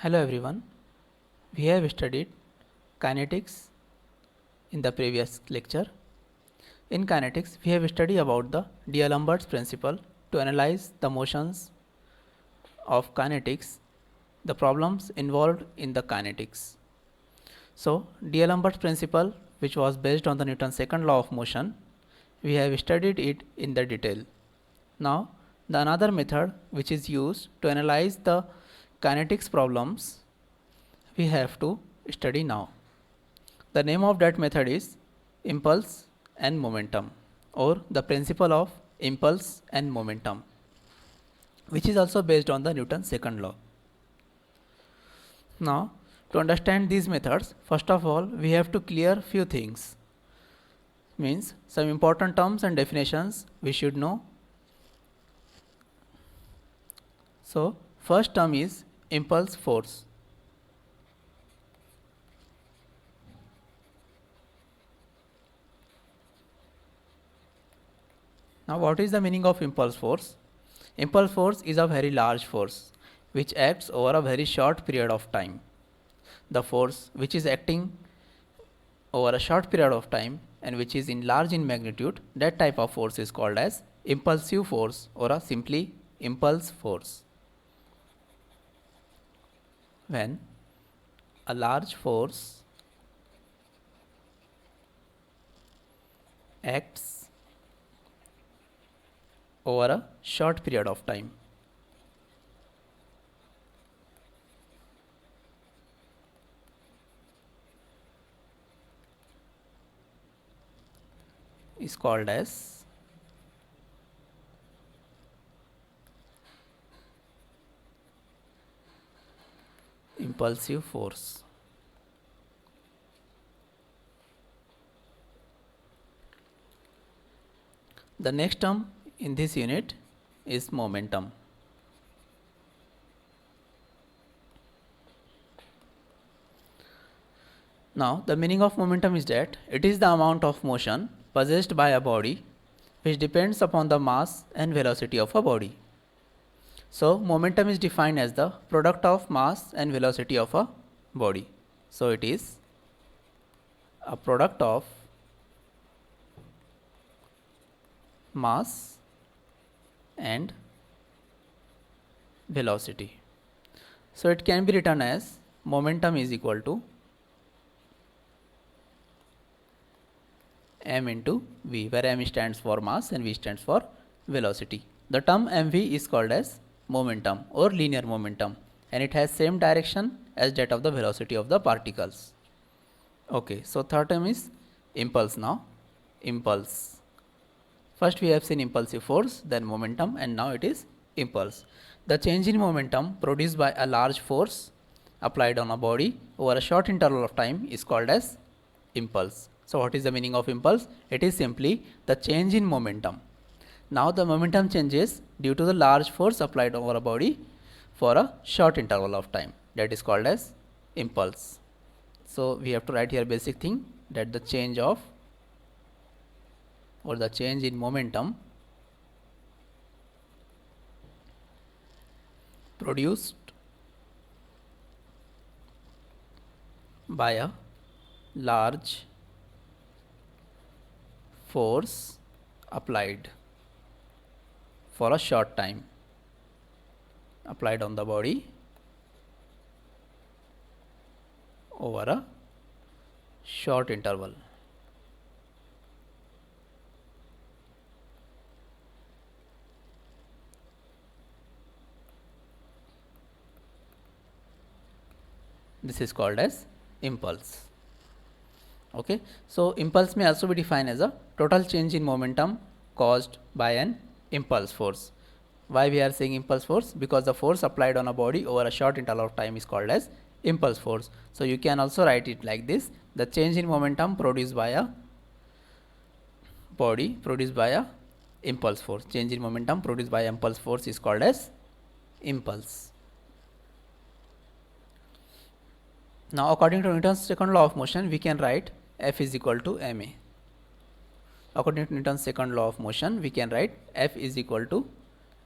Hello everyone, we have studied kinetics in the previous lecture. In kinetics, we have studied about the D'Alembert's principle to analyze the motions of kinetics, the problems involved in the kinetics. So, D'Alembert's principle, which was based on the Newton's second law of motion, we have studied it in the detail. Now, the another method which is used to analyze the kinetics problems we have to study now. The name of that method is impulse and momentum, or the principle of impulse and momentum, which is also based on the Newton's second law. Now, to understand these methods, first of all, we have to clear few things. Means some important terms and definitions we should know. So, first term is impulse force. Now, what is the meaning of impulse force? Impulse force is a very large force which acts over a very short period of time. The force which is acting over a short period of time and which is large in magnitude, that type of force is called as impulsive force or a simply impulse force. When a large force acts over a short period of time. Is called as impulsive force. The next term in this unit is momentum. Now, the meaning of momentum is that it is the amount of motion possessed by a body which depends upon the mass and velocity of a body. So, momentum is defined as the product of mass and velocity of a body. So, it is a product of mass and velocity. So, it can be written as momentum is equal to m into v, where m stands for mass and v stands for velocity. The term mv is called as momentum or linear momentum, and it has same direction as that of the velocity of the particles. Okay, so third term is impulse. Now, impulse. First we have seen impulsive force, then momentum, and now it is impulse. The change in momentum produced by a large force applied on a body over a short interval of time is called as impulse. So, what is the meaning of impulse? It is simply the change in momentum. Now, the momentum changes due to the large force applied over a body for a short interval of time. That is called as impulse. So, we have to write here basic thing, that the change of or the change in momentum produced by a large force applied for a short time, applied on the body over a short interval. This is called as impulse. Okay, so impulse may also be defined as a total change in momentum caused by an impulse force. Why we are saying impulse force? Because the force applied on a body over a short interval of time is called as impulse force. So, you can also write it like this: the change in momentum produced by a body produced by a impulse force. Change in momentum produced by impulse force is called as impulse. Now, according to Newton's second law of motion, we can write F is equal to ma. According to Newton's second law of motion, we can write F is equal to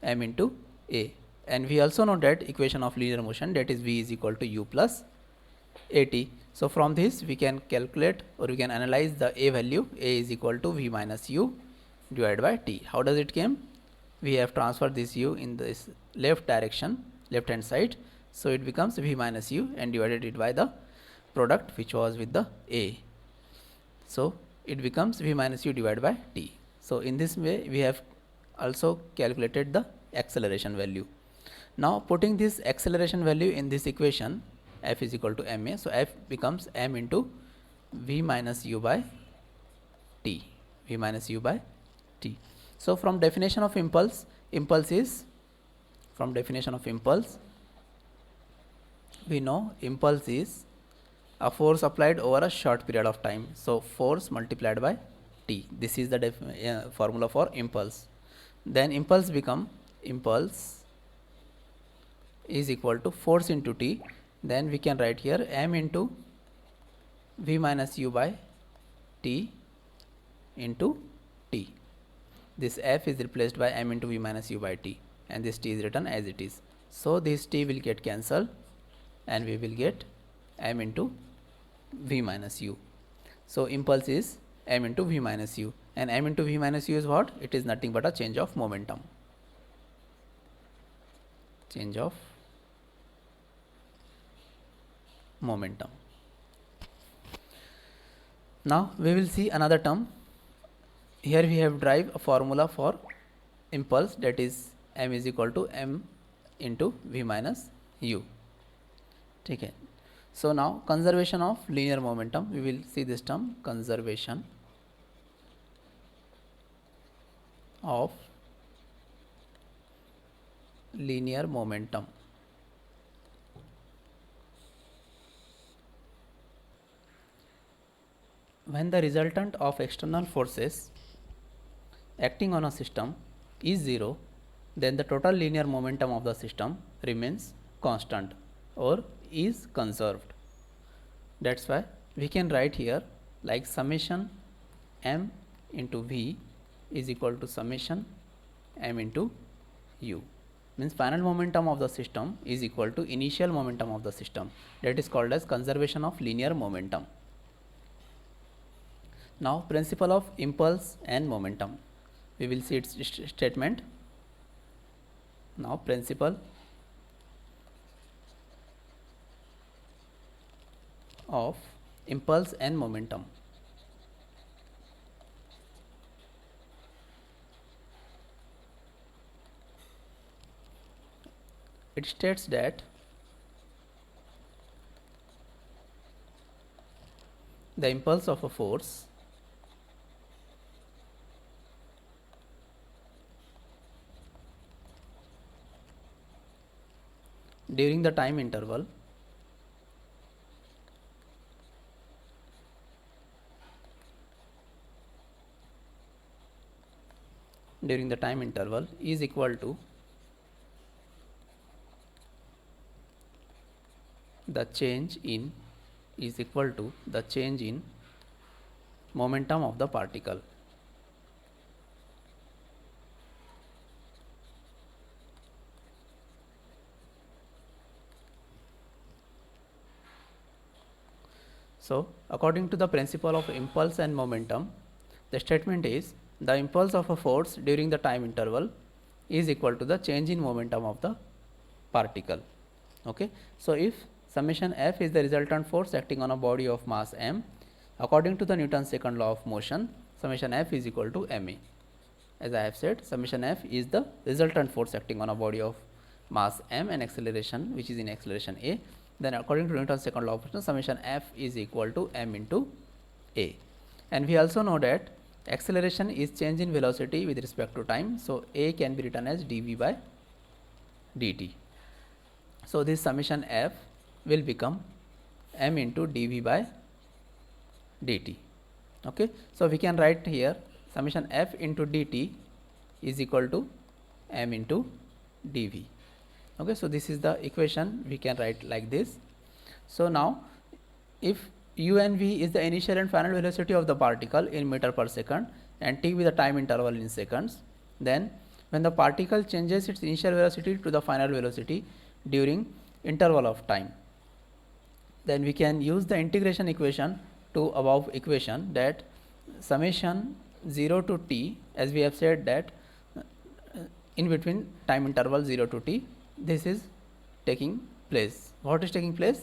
m into a. and we also know that equation of linear motion, that is v is equal to u plus at. So from this we can calculate or we can analyze the a value. A is equal to v minus u divided by t. How does it came? We have transferred this u in this left direction, left hand side, so it becomes v minus u and divided it by the product which was with the a, so it becomes v minus u divided by t. So in this way we have also calculated the acceleration value. Now putting this acceleration value in this equation, f is equal to ma, so f becomes m into v minus u by t, v minus u by t. So from definition of impulse, from definition of impulse we know impulse is a force applied over a short period of time. So force multiplied by t, this is the formula for impulse. Then impulse is equal to force into t. Then we can write here m into v minus u by t into t. This f is replaced by m into v minus u by t, and this t is written as it is. So this t will get cancelled and we will get m into v minus u. So impulse is m into v minus u, and m into v minus u is what? It is nothing but a change of momentum. Change of momentum. Now we will see another term. Here we have derived a formula for impulse, that is m is equal to m into v minus u. Okay. So now conservation of linear momentum, we will see this term, conservation of linear momentum. When the resultant of external forces acting on a system is 0, then the total linear momentum of the system remains constant or is conserved. That's why we can write here like summation m into v is equal to summation m into u, means final momentum of the system is equal to initial momentum of the system. That is called as conservation of linear momentum. Now principle of impulse and momentum, we will see its statement. Now principle of impulse and momentum. It states that the impulse of a force during the time interval is equal to the change in momentum of the particle. So according to the principle of impulse and momentum, the statement is the impulse of a force during the time interval is equal to the change in momentum of the particle. Okay. So if summation f is the resultant force acting on a body of mass m, according to the Newton's second law of motion, summation f is equal to ma. As I have said, summation f is the resultant force acting on a body of mass m and acceleration which is in acceleration a. Then according to Newton's second law of motion, summation f is equal to m into a. And we also know that acceleration is change in velocity with respect to time. So a can be written as dv by dt. So this summation f will become m into dv by dt. Okay. So we can write here summation f into dt is equal to m into dv. Okay. So this is the equation we can write like this. So now if u and v is the initial and final velocity of the particle in meter per second and t with the time interval in seconds, then when the particle changes its initial velocity to the final velocity during interval of time, then we can use the integration equation to above equation, that summation 0 to t, as we have said that in between time interval 0 to t, this is taking place. What is taking place?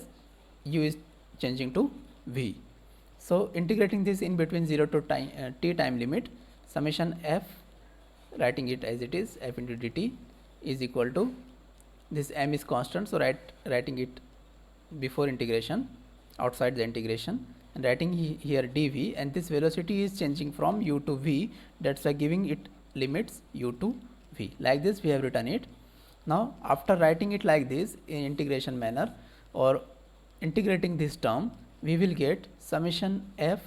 U is changing to v. So integrating this in between 0 to time t time limit, summation f, writing it as it is, f into dt is equal to, this m is constant, so writing it before integration, outside the integration, and writing here dv, and this velocity is changing from u to v, that's why giving it limits u to v. Like this we have written it. Now after writing it like this in integration manner or integrating this term, we will get summation f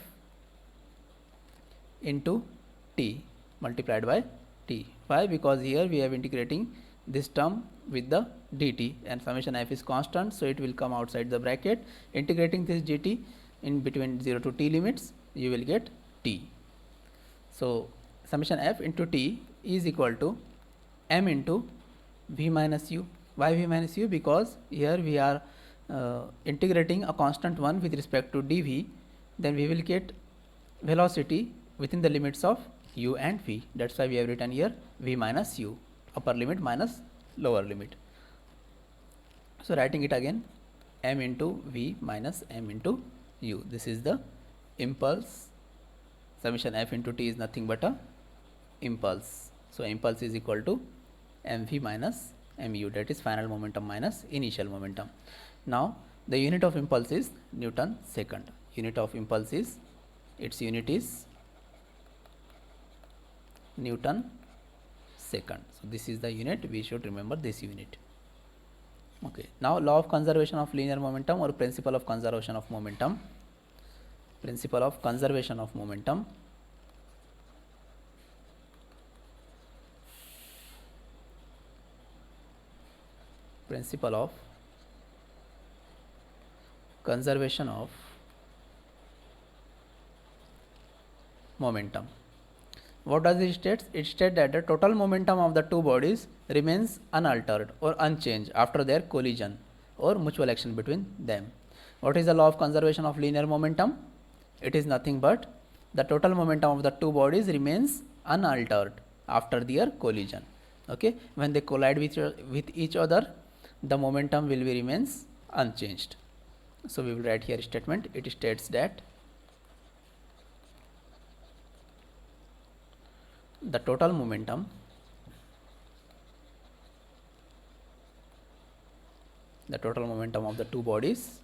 into t multiplied by t. Why? Because here we have integrating this term with the dt, and summation f is constant, so it will come outside the bracket. Integrating this dt in between 0 to t limits, you will get t. So summation f into t is equal to m into v minus u. Why v minus u? Because here we are integrating a constant one with respect to dv, then we will get velocity within the limits of u and v. That's why we have written here v minus u, upper limit minus lower limit. So writing it again, m into v minus m into u. This is the impulse. Summation f into t is nothing but a impulse. So impulse is equal to mv minus mu, that is final momentum minus initial momentum. Now the unit of impulse is Newton second. Unit of impulse is, its unit is Newton second. So this is the unit, we should remember this unit. Okay. Now law of conservation of linear momentum or principle of conservation of momentum. Principle of conservation of momentum. Principle of conservation of momentum. What does it state? It states that the total momentum of the two bodies remains unaltered or unchanged after their collision or mutual action between them. What is the law of conservation of linear momentum? It is nothing but the total momentum of the two bodies remains unaltered after their collision. Okay, when they collide with each other, the momentum will be remains unchanged. So we will write here statement. It states that the total momentum of the two bodies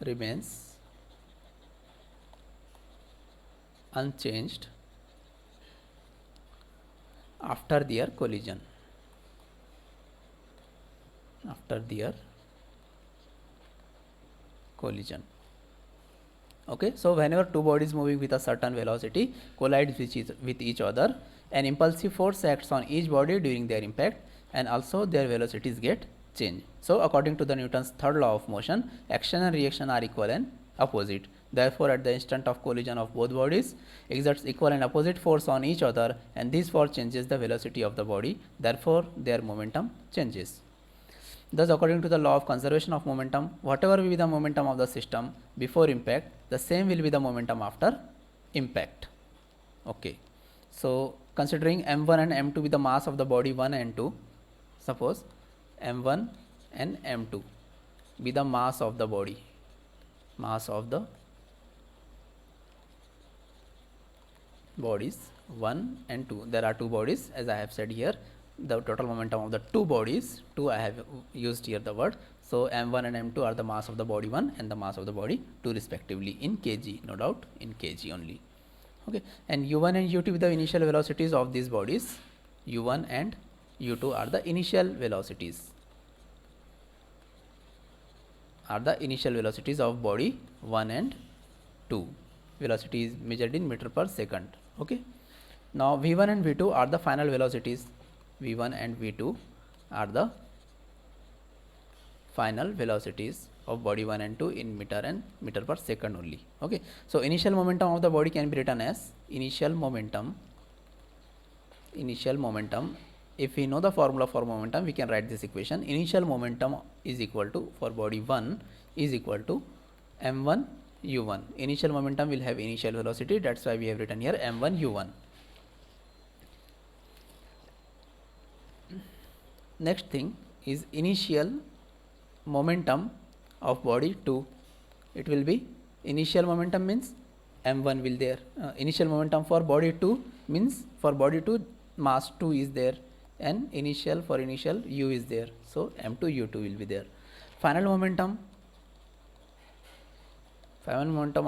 remains unchanged after their collision. Okay, so whenever two bodies moving with a certain velocity collide with each other, an impulsive force acts on each body during their impact, and also their velocities get changed. So according to the Newton's third law of motion, action and reaction are equal and opposite. Therefore, at the instant of collision of both bodies exerts equal and opposite force on each other, and this force changes the velocity of the body. Therefore, their momentum changes. Thus, according to the law of conservation of momentum, whatever will be the momentum of the system before impact, the same will be the momentum after impact. Okay. So considering m1 and m2 be the mass of the body 1 and 2, suppose m1 and m2 be the mass of the body, bodies 1 and 2. There are two bodies, as I have said here. The total momentum of the two bodies, 2 I have used here the word. So m1 and m2 are the mass of the body 1 and the mass of the body 2 respectively, in kg, no doubt in kg only. Okay, and u1 and u2 with the initial velocities of these bodies. u1 and u2 are the initial velocities, of body 1 and 2. Velocity is measured in meter per second. Okay. Now v1 and v2 are the final velocities. v1 and v2 are the final velocities of body 1 and 2 in meter and meter per second only. Okay, so initial momentum of the body can be written as initial momentum. If we know the formula for momentum, we can write this equation. Initial momentum is equal to, for body 1 is equal to m1 u1. Initial momentum will have initial velocity, that's why we have written here m1 u1. Next thing is initial momentum of body 2. It will be, initial momentum means m1 will there. Initial momentum for body 2 means, for body 2 mass 2 is there, and initial, for initial u is there, so m2 u2 will be there. Final momentum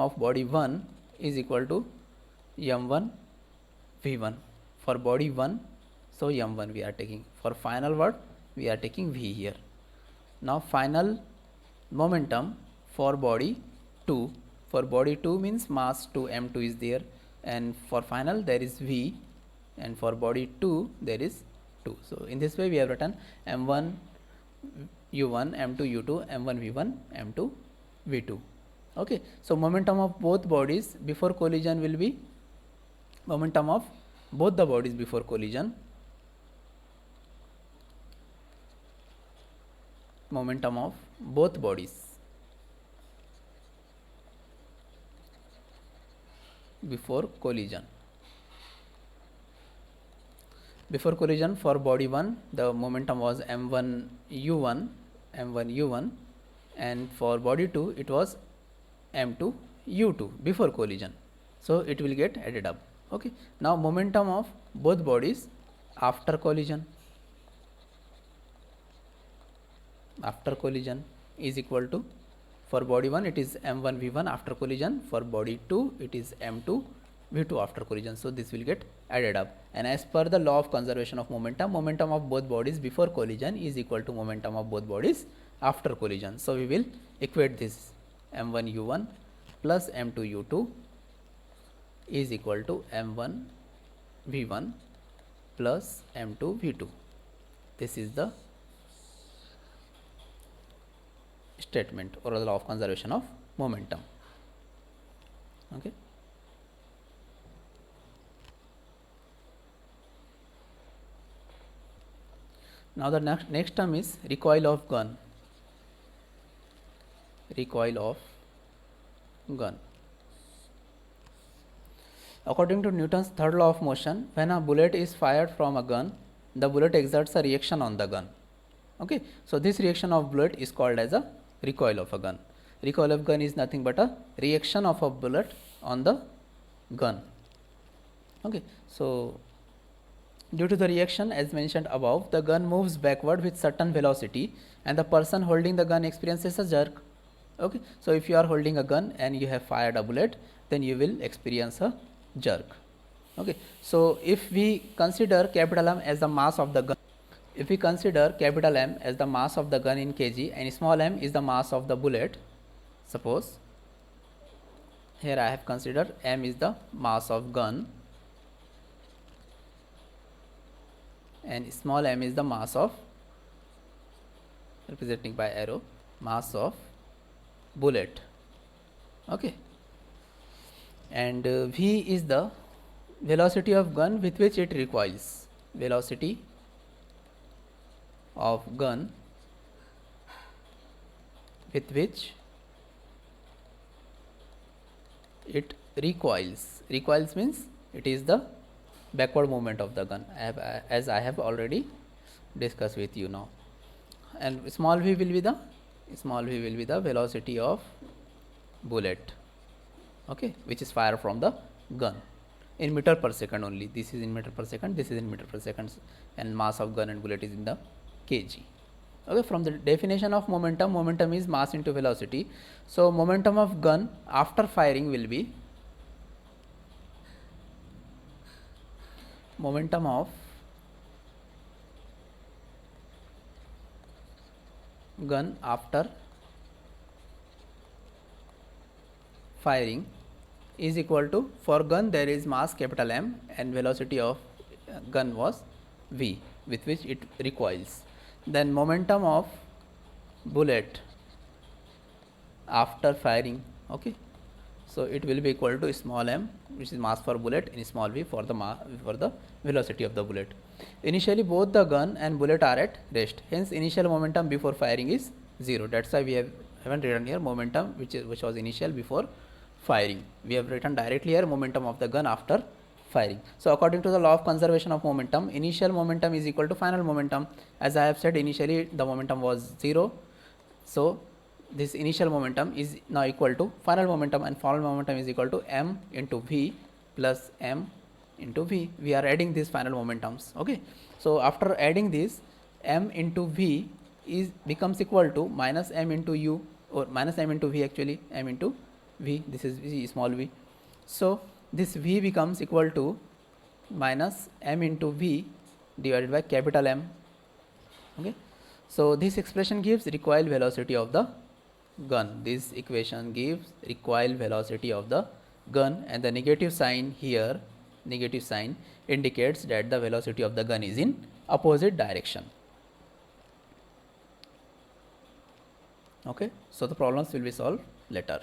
of body 1 is equal to m1 v1 for body 1, so m1 we are taking. For final word we are taking v here. Now final momentum for body 2, for body 2 means mass 2 m2 is there, and for final there is v, and for body 2 there is 2. So in this way we have written m1 u1, m2 u2, m1 v1, m2 v2. Okay, so momentum of both bodies before collision will be, momentum of both the bodies before collision, momentum of both bodies before collision. Before collision for body 1 the momentum was m1 u1, and for body 2 it was m2 u2 before collision, so it will get added up. Okay, now momentum of both bodies after collision is equal to, for body 1 it is m1 v1 after collision, for body 2 it is m2 v2 after collision, so this will get added up. And as per the law of conservation of momentum of both bodies before collision is equal to momentum of both bodies after collision. So we will equate this, m1 u1 plus m2 u2 is equal to m1 v1 plus m2 v2. This is the statement or the law of conservation of momentum. Okay. Now the next term is recoil of gun. According to Newton's third law of motion, when a bullet is fired from a gun, the bullet exerts a reaction on the gun. Okay, so this reaction of bullet is called as a recoil of a gun. Recoil of gun is nothing but a reaction of a bullet on the gun. Okay, so due to the reaction as mentioned above, the gun moves backward with certain velocity and the person holding the gun experiences a jerk. Okay, so if you are holding a gun and you have fired a bullet, then you will experience a jerk. Okay, so if we consider capital M as the mass of the gun, if we consider capital M as the mass of the gun in kg and small m is the mass of the bullet, suppose here I have considered m is the mass of gun and small m is the mass of, representing by arrow, mass of bullet. Okay, and v is the velocity of gun with which it recoils. Velocity of gun with which it recoils. Recoils means it is the backward movement of the gun, as I have already discussed with you now. And small v will be the velocity of bullet, okay, which is fired from the gun in meter per second only. This is in meter per second, this is in meter per second, and mass of gun and bullet is in the kg. Okay, from the definition of momentum is mass into velocity. So momentum of gun after firing will be momentum of gun after firing is equal to, for gun there is mass capital M and velocity of gun was v with which it recoils. Then momentum of bullet after firing. Okay, so it will be equal to small m, which is mass for bullet, in small v for the velocity of the bullet. Initially both the gun and bullet are at rest, hence initial momentum before firing is 0. That's why we haven't written here momentum which was initial before firing. We have written directly here momentum of the gun after firing. So according to the law of conservation of momentum, initial momentum is equal to final momentum. As I have said, initially the momentum was 0, so this initial momentum is now equal to final momentum, and final momentum is equal to m into v plus m into v. We are adding these final momentums. Okay, so after adding this, m into v is becomes equal to minus m into u, or minus m into v, actually m into v, this is v, small v. So this v becomes equal to minus m into v divided by capital M. Okay, so this expression gives recoil velocity of the gun. This equation gives recoil velocity of the gun, and the negative sign here, negative sign, indicates that the velocity of the gun is in opposite direction. Okay, so the problems will be solved later.